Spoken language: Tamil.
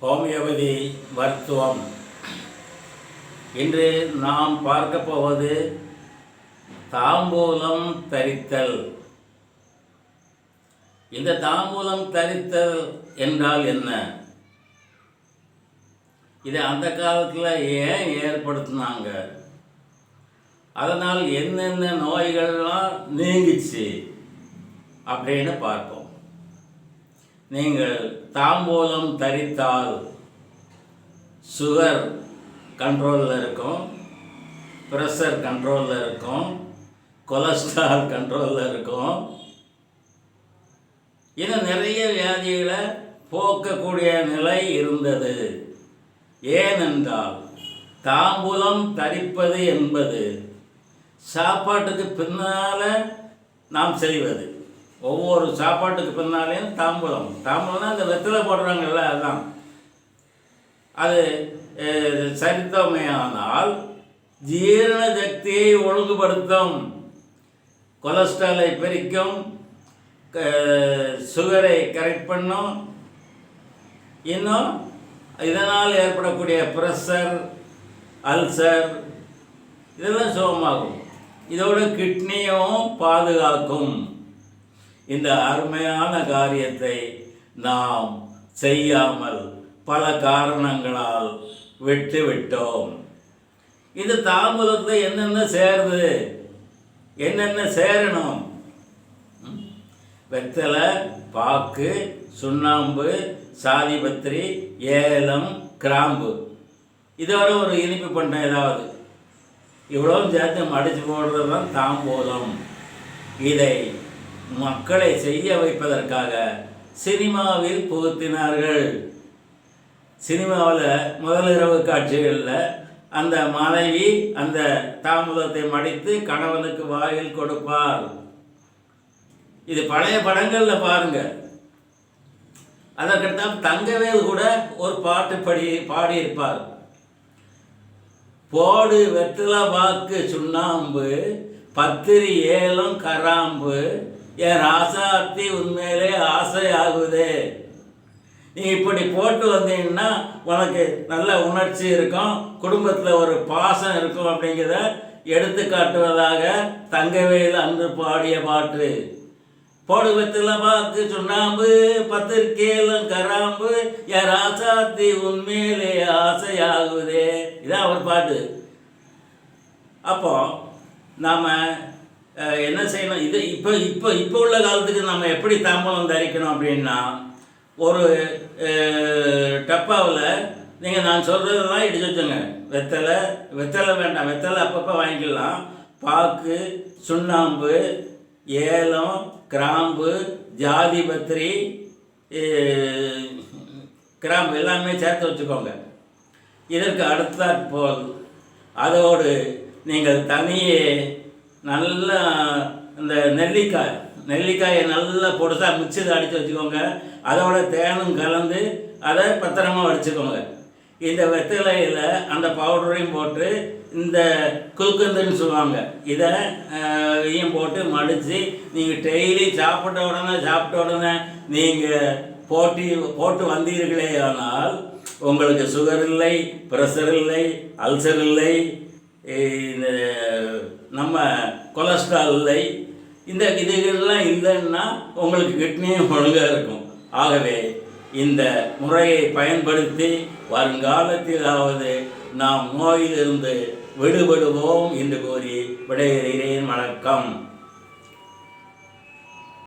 ஹோமியோபதி மருத்துவம். இன்று நாம் பார்க்க போவது தாம்பூலம் தரித்தல். இந்த தாம்பூலம் தரித்தல் என்றால் என்ன? இதை அந்த காலத்தில் ஏன் ஏற்படுத்தினாங்க? அதனால் என்னென்ன நோய்கள்லாம் நீங்கிச்சு அப்படின்னு பார்ப்போம். நீங்கள் தாம்பூலம் தரித்தால் சுகர் கண்ட்ரோலில் இருக்கும், ப்ரெஷர் கண்ட்ரோலில் இருக்கும், கொலஸ்ட்ரால் கண்ட்ரோலில் இருக்கும். இன்னும் நிறைய வியாதிகளை போக்கக்கூடிய நிலை இருந்தது. ஏனென்றால் தாம்பூலம் தரிப்பது என்பது சாப்பாட்டுக்கு பின்னால் நாம் செய்வது. ஒவ்வொரு சாப்பாட்டுக்கு பின்னாலேயும் தாம்பூலம்னா அந்த வெற்றிலை போடுறாங்கல்ல, அதுதான். அது சரித்தமையானால் ஜீரண சக்தியை ஒழுங்குபடுத்தும், கொலஸ்ட்ராலை பிரிக்கும், சுகரை கரெக்ட் பண்ணும். இன்னும் இதனால் ஏற்படக்கூடிய ப்ரெஷர், அல்சர் இதெல்லாம் சுகமாகும். இதோட கிட்னியும் பாதுகாக்கும். இந்த அருமையான காரியத்தை நாம் செய்யாமல் பல காரணங்களால் விட்டோம். இந்த தாம்பூலத்தில் என்னென்ன சேருது, என்னென்ன சேரணும்? வெத்தலை, பாக்கு, சுண்ணாம்பு, சாதிபத்திரி, ஏலம், கிராம்பு, இதோட ஒரு இனிப்பு பண்ண ஏதாவது, இவ்வளவும் சேர்த்து மடித்து போடுறது தான் தாம்பூலம். இதை மக்களை செய்ய வைப்பதற்காக சினிமாவில் புகுத்தினார்கள். சினிமாவில் முதலிரவு காட்சிகளில் அந்த மனைவி அந்த தாம்பூலத்தை மடித்து கணவனுக்கு வாயில் கொடுப்பார். இது பழைய படங்களில் பாருங்க. அதற்கடுத்த தங்கவேல் கூட ஒரு பாட்டு பாடியிருப்பார். போடு வெற்றிலை, பாக்கு, சுண்ணாம்பு, பத்திரி, ஏலம், கராம்பு, என் ராசாத்தி உண்மையிலே ஆசையாகுதே. நீ இப்படி போட்டு வந்தீங்கன்னா உனக்கு நல்ல உணர்ச்சி இருக்கும், குடும்பத்தில் ஒரு பாசம் இருக்கும் அப்படிங்கிறத எடுத்து காட்டுவதாக தங்கவேல் அன்று பாடிய பாட்டு. போடு வெற்றிலை, பாக்கு, சுண்ணாம்பு, பத்திரிக்கை, ஏலம், கராம்பு, என் ராசாத்தி உண்மையிலே ஆசையாகுதே. இதான் அவர் பாட்டு. அப்போ நாம் என்ன செய்யணும்? இது இப்போ உள்ள காலத்துக்கு நம்ம எப்படி தாம்பூலம் தரிக்கணும் அப்படின்னா, ஒரு டப்பாவில் நீங்கள் நான் சொல்கிறதெல்லாம் இடிச்சு வச்சுங்க. வெத்தலை வேண்டாம், வெத்தலை அப்பப்போ வாங்கிக்கலாம். பாக்கு, சுண்ணாம்பு, ஏலம், கிராம்பு, ஜாதிபத்திரி, கிராம்பு எல்லாமே சேர்த்து வச்சுக்கோங்க. இதற்கு அடுத்தாற்போல் அதோடு நீங்கள் தனியே நல்லா இந்த நெல்லிக்காயை நல்லா பொடுசாக மிக்சியில் அடித்து வச்சுக்கோங்க. அதோட தேனும் கலந்து அதை பத்திரமா வச்சுக்கோங்க. இந்த வெத்தலையில் அந்த பவுடரையும் போட்டு, இந்த குல்கந்துன்னு சொல்லுவாங்க, இதையும் போட்டு மடித்து நீங்கள் டெய்லி சாப்பிட்ட உடனே நீங்கள் போட்டு வந்தீர்களே ஆனால் உங்களுக்கு சுகர் இல்லை, ப்ரெஷர் இல்லை, அல்சர் இல்லை, நம்ம கொலஸ்ட்ரால் இல்லை. இந்த இதுகள்லாம் இல்லைன்னா உங்களுக்கு கிட்னியும் ஒழுங்காக இருக்கும். ஆகவே இந்த முறையை பயன்படுத்தி வருங்காலத்திலாவது நாம் நோயிலிருந்து விடுபடுவோம் என்று கூறி விடையேறுகிறேன். வணக்கம்.